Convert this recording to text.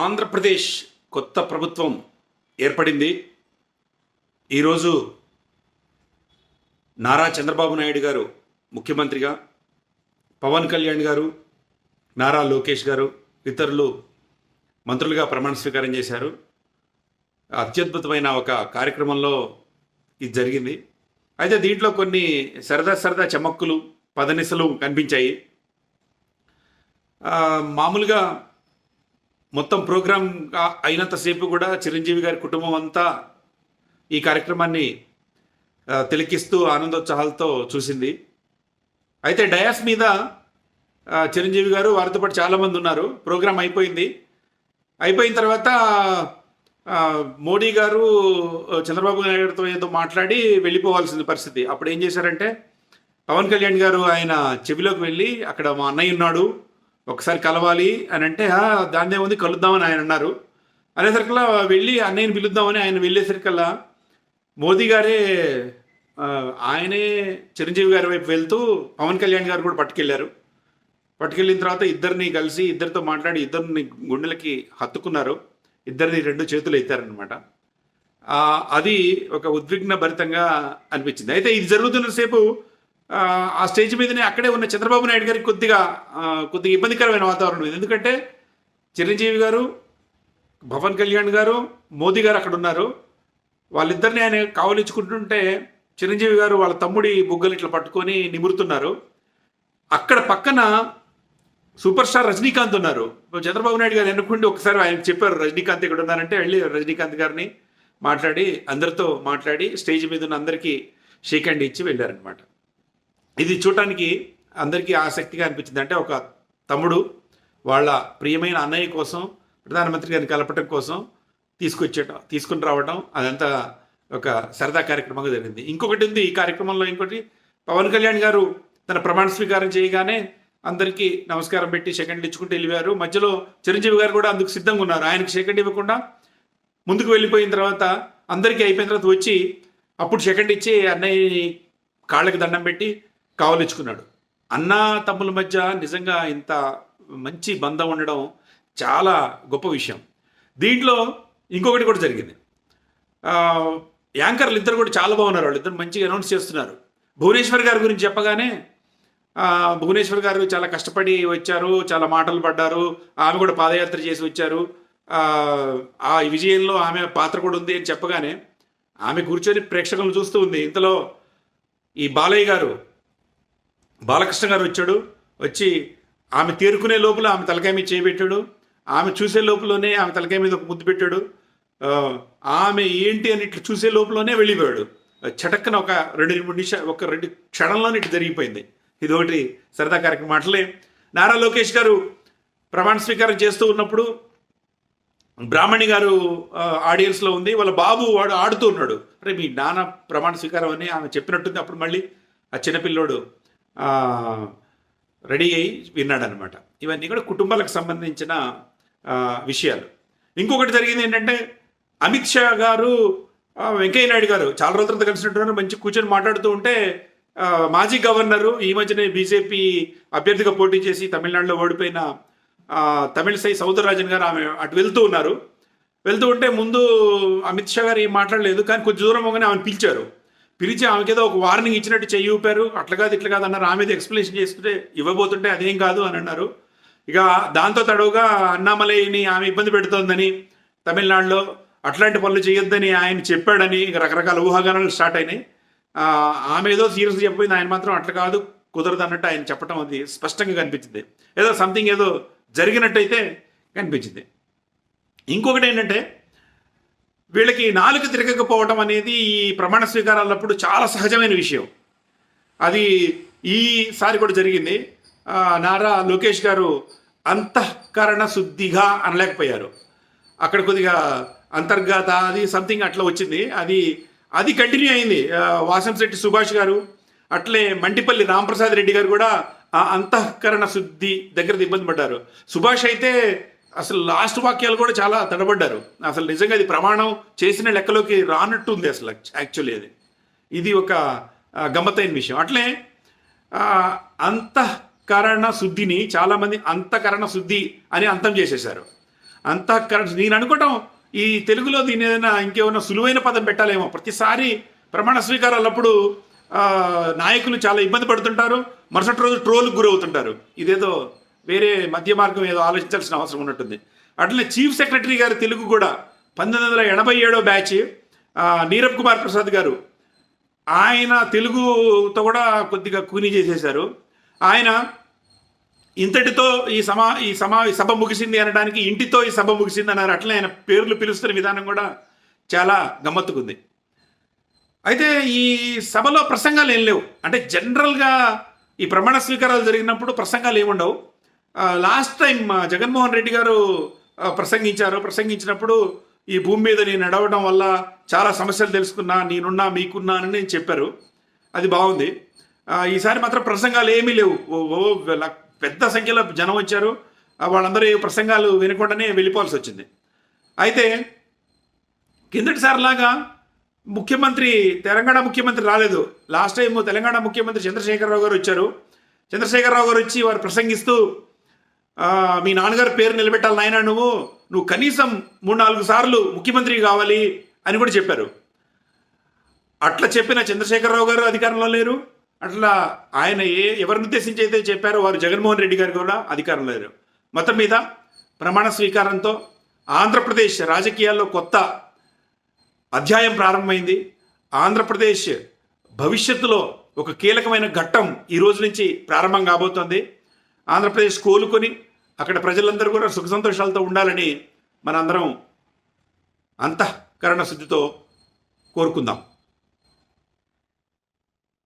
ఆంధ్రప్రదేశ్ కొత్త ప్రభుత్వం ఏర్పడింది. ఈరోజు నారా చంద్రబాబు నాయుడు గారు ముఖ్యమంత్రిగా, పవన్ కళ్యాణ్ గారు, నారా లోకేష్ గారు, ఇతరులు మంత్రులుగా ప్రమాణ స్వీకారం చేశారు. అత్యద్భుతమైన ఒక కార్యక్రమంలో ఇది జరిగింది. అయితే దీంట్లో కొన్ని సరదా చమక్కులు, పదనిసలు కనిపించాయి. మామూలుగా మొత్తం ప్రోగ్రాం అయినంతసేపు కూడా చిరంజీవి గారి కుటుంబం అంతా ఈ కార్యక్రమాన్ని తిలకిస్తూ ఆనందోత్సాహాలతో చూసింది. అయితే డయాస్ మీద చిరంజీవి గారు వారితో పాటు చాలామంది ఉన్నారు. ప్రోగ్రాం అయిపోయింది. అయిపోయిన తర్వాత మోడీ గారు చంద్రబాబు నాయుడు గారితో ఏదో మాట్లాడి వెళ్ళిపోవాల్సిన పరిస్థితి. అప్పుడు ఏం చేశారంటే, పవన్ కళ్యాణ్ గారు ఆయన చెవిలోకి వెళ్ళి, అక్కడ మా అన్నయ్య ఉన్నాడు, ఒకసారి కలవాలి అని అంటే, దాన్నే ఉంది కలుద్దామని ఆయన అన్నారు. అనేసరికల్లా వెళ్ళి అన్నయ్యని పిలుద్దామని ఆయన వెళ్ళేసరికల్లా మోదీ గారే ఆయనే చిరంజీవి గారి వైపు వెళ్తూ పవన్ కళ్యాణ్ గారు కూడా పట్టుకెళ్ళారు. పట్టుకెళ్ళిన తర్వాత ఇద్దరిని కలిసి ఇద్దరితో మాట్లాడి ఇద్దరిని గుండెలకి హత్తుకున్నారు. ఇద్దరిని రెండు చేతులు ఎత్తారనమాట. అది ఒక ఉద్విగ్న భరితంగా అనిపించింది. అయితే ఇది జరుగుతున్నసేపు ఆ స్టేజ్ మీదనే అక్కడే ఉన్న చంద్రబాబు నాయుడు గారికి కొద్దిగా ఇబ్బందికరమైన వాతావరణం ఇది. ఎందుకంటే చిరంజీవి గారు, పవన్ కళ్యాణ్ గారు, మోదీ గారు అక్కడ ఉన్నారు. వాళ్ళిద్దరిని ఆయన కావలించుకుంటుంటే చిరంజీవి గారు వాళ్ళ తమ్ముడి బుగ్గలు ఇట్లా పట్టుకొని నిమురుతున్నారు. అక్కడ పక్కన సూపర్ స్టార్ రజనీకాంత్ ఉన్నారు. చంద్రబాబు నాయుడు గారు ఎన్నుకుండి ఒకసారి ఆయనకు చెప్పారు, రజనీకాంత్ ఇక్కడ ఉన్నారంటే వెళ్ళి రజనీకాంత్ గారిని మాట్లాడి అందరితో మాట్లాడి స్టేజ్ మీద ఉన్న అందరికీ షేక్ హ్యాండ్ ఇచ్చి వెళ్ళారనమాట. ఇది చూడటానికి అందరికీ ఆసక్తిగా అనిపించింది. అంటే ఒక తమ్ముడు వాళ్ళ ప్రియమైన అన్నయ్య కోసం ప్రధానమంత్రి గారిని కలపటం కోసం తీసుకుని రావడం, అదంతా ఒక సరదా కార్యక్రమంగా జరిగింది. ఇంకొకటి ఉంది ఈ కార్యక్రమంలో. ఇంకోటి, పవన్ కళ్యాణ్ గారు తన ప్రమాణ స్వీకారం చేయగానే అందరికీ నమస్కారం పెట్టి సెకండ్ ఇచ్చుకుంటూ వెళ్ళిపోయారు. మధ్యలో చిరంజీవి గారు కూడా అందుకు సిద్ధంగా ఉన్నారు. ఆయనకు సెకండ్ ఇవ్వకుండా ముందుకు వెళ్ళిపోయిన తర్వాత అందరికీ అయిపోయిన తర్వాత వచ్చి అప్పుడు సెకండ్ ఇచ్చి అన్నయ్య కాళ్ళకి దండం పెట్టి కావలించుకున్నాడు. అన్నా తమ్ముల మధ్య నిజంగా ఇంత మంచి బంధం ఉండడం చాలా గొప్ప విషయం. దీంట్లో ఇంకొకటి కూడా జరిగింది. యాంకర్లు ఇద్దరు కూడా చాలా బాగున్నారు. వాళ్ళు ఇద్దరు మంచిగా అనౌన్స్ చేస్తున్నారు. భువనేశ్వర్ గారి గురించి చెప్పగానే భువనేశ్వర్ గారు చాలా కష్టపడి వచ్చారు, చాలా మాటలు పడ్డారు, ఆమె కూడా పాదయాత్ర చేసి వచ్చారు, ఆ విజయంలో ఆమె పాత్ర కూడా ఉంది అని చెప్పగానే ఆమె కూర్చొని ప్రేక్షకులను చూస్తూ ఉంది. ఇంతలో ఈ బాలకృష్ణ గారు వచ్చి ఆమె తేరుకునే లోపల ఆమె తలకాయ మీద చేయబెట్టాడు. ఆమె చూసే లోపలనే ఆమె తలకాయ మీద ఒక ముద్దు పెట్టాడు. ఆమె ఏంటి అని ఇట్లా చూసే లోపలనే వెళ్ళిపోయాడు. చటక్కన ఒక 2-3 నిమిషాలు, ఒక 2 క్షణంలోనే ఇటు జరిగిపోయింది. ఇది ఒకటి సరదా కార్యక్రమం. అట్లే నారా లోకేష్ గారు ప్రమాణ స్వీకారం చేస్తూ ఉన్నప్పుడు బ్రాహ్మణి గారు ఆడియన్స్లో ఉంది. వాళ్ళ బాబు వాడు ఆడుతూ ఉన్నాడు. అరే మీ నాన్న ప్రమాణ స్వీకారం అని ఆమె చెప్పినట్టుంది. అప్పుడు మళ్ళీ ఆ చిన్నపిల్లోడు రెడీ అయ్యి విన్నాడనమాట. ఇవన్నీ కూడా కుటుంబాలకు సంబంధించిన విషయాలు. ఇంకొకటి జరిగింది ఏంటంటే, అమిత్ షా గారు వెంకయ్య నాయుడు గారు చాలా రోజుల తర్వాత కలిసినట్టున్నారు. మంచి కూర్చొని మాట్లాడుతూ ఉంటే మాజీ గవర్నరు, ఈ మధ్యనే బీజేపీ అభ్యర్థిగా పోటీ చేసి తమిళనాడులో ఓడిపోయిన తమిళసై సౌందరరాజన్ గారు ఆమె అటు వెళ్తూ ఉంటే ముందు అమిత్ షా గారు ఏం మాట్లాడలేదు. కానీ కొంచెం దూరం పోగానే ఆమెను పిలిచి ఆమెకేదో ఒక వార్నింగ్ ఇచ్చినట్టు చెయ్యి ఊపారు. అట్లా కాదు అన్నారు. ఆమె ఎక్స్ప్లెనేషన్ చేసుకుంటే ఇవ్వబోతుంటే అదేం కాదు అని అన్నారు. ఇక దాంతో తడవుగా అన్నామలైని ఆమె ఇబ్బంది పెడుతోందని, తమిళనాడులో అట్లాంటి పనులు చేయొద్దని ఆయన చెప్పాడని ఇక రకరకాల ఊహాగానాలు స్టార్ట్ అయినాయి. ఆమె ఏదో సీరియస్గా చెప్పిపోయింది, ఆయన మాత్రం అట్లా కాదు, కుదరదు అన్నట్టు ఆయన చెప్పడం అది స్పష్టంగా కనిపించింది. ఏదో సంథింగ్ ఏదో జరిగినట్టయితే కనిపించింది. ఇంకొకటి ఏంటంటే, వీళ్ళకి నాలుక తిరగకపోవడం అనేది ఈ ప్రమాణ స్వీకారాలప్పుడు చాలా సహజమైన విషయం. అది ఈసారి కూడా జరిగింది. నారా లోకేష్ గారు అంతఃకరణ శుద్ధిగా అనలేకపోయారు. అక్కడ కొద్దిగా అంతర్గత అది సంథింగ్ అట్లా వచ్చింది. అది కంటిన్యూ అయింది. వాసంశెట్టి సుభాష్ గారు, అట్లే మంటిపల్లి రాంప్రసాద్ రెడ్డి గారు కూడా ఆ అంతఃకరణ శుద్ధి దగ్గర ఇబ్బంది పడ్డారు. సుభాష్ అయితే అసలు లాస్ట్ వాక్యాలు కూడా చాలా తడబడ్డారు. అసలు నిజంగా అది ప్రమాణం చేసిన లెక్కలోకి రానట్టు ఉంది అసలు యాక్చువల్లీ. ఇది ఒక గమ్మత్తైన విషయం. అట్లే అంతఃకరణ శుద్ధిని చాలామంది అంతఃకరణ శుద్ధి అని అంతం చేసేశారు. అంతఃకరణ. నేను అనుకోవటం ఈ తెలుగులో దీని ఏదైనా ఇంకేమైనా సులువైన పదం పెట్టాలేమో. ప్రతిసారి ప్రమాణ స్వీకారాలప్పుడు నాయకులు చాలా ఇబ్బంది పడుతుంటారు, మరుసటి రోజు ట్రోల్కి గురవుతుంటారు. ఇదేదో వేరే మధ్య మార్గం ఏదో ఆలోచించాల్సిన అవసరం ఉన్నట్టుంది. అట్లనే చీఫ్ సెక్రటరీ గారు తెలుగు కూడా 1987 బ్యాచ్ నీరబ్ కుమార్ ప్రసాద్ గారు, ఆయన తెలుగుతో కూడా కొద్దిగా కూని చేసేశారు. ఆయన ఇంతటితో ఈ సభ ముగిసింది అనడానికి ఇంటితో ఈ సభ ముగిసింది అన్నారు. అట్లనే ఆయన పేర్లు పిలుస్తున్న విధానం కూడా చాలా గమ్మత్తుకుంది. అయితే ఈ సభలో ప్రసంగాలు ఏం లేవు. అంటే జనరల్గా ఈ ప్రమాణ స్వీకారాలు జరిగినప్పుడు ప్రసంగాలు ఏముండవు. లాస్ట్ టైం జగన్మోహన్ రెడ్డి గారు ప్రసంగించినప్పుడు ఈ భూమి మీద నేను నడవడం వల్ల చాలా సమస్యలు తెలుసుకున్నా, నేనున్నా మీకున్నా అని నేను చెప్పారు. అది బాగుంది. ఈసారి మాత్రం ప్రసంగాలు ఏమీ లేవు. పెద్ద సంఖ్యలో జనం వచ్చారు. వాళ్ళందరూ ప్రసంగాలు వినకుండానే వెళ్ళిపోవాల్సి వచ్చింది. అయితే కిందటిసారిలాగా తెలంగాణ ముఖ్యమంత్రి రాలేదు. లాస్ట్ టైం తెలంగాణ ముఖ్యమంత్రి చంద్రశేఖరరావు గారు వచ్చారు. చంద్రశేఖరరావు గారు వచ్చి వారు ప్రసంగిస్తూ, మీ నాన్నగారి పేరు నిలబెట్టాలి నాయన, నువ్వు కనీసం 3-4 సార్లు ముఖ్యమంత్రి కావాలి అని కూడా చెప్పారు. అట్లా చెప్పిన చంద్రశేఖరరావు గారు అధికారంలో లేరు. అట్లా ఆయన ఎవరిని ఉద్దేశించి అయితే చెప్పారో వారు జగన్మోహన్ రెడ్డి గారు కూడా అధికారంలో లేరు. మొత్తం మీద ప్రమాణ స్వీకారంతో ఆంధ్రప్రదేశ్ రాజకీయాల్లో కొత్త అధ్యాయం ప్రారంభమైంది. ఆంధ్రప్రదేశ్ భవిష్యత్తులో ఒక కీలకమైన ఘట్టం ఈ రోజు నుంచి ప్రారంభం కాబోతోంది. ఆంధ్రప్రదేశ్ కోలుకొని అక్కడ ప్రజలందరూ కూడా సుఖ సంతోషాలతో ఉండాలని మనందరం అంతఃకరణ శుద్ధితో కోరుకుందాం.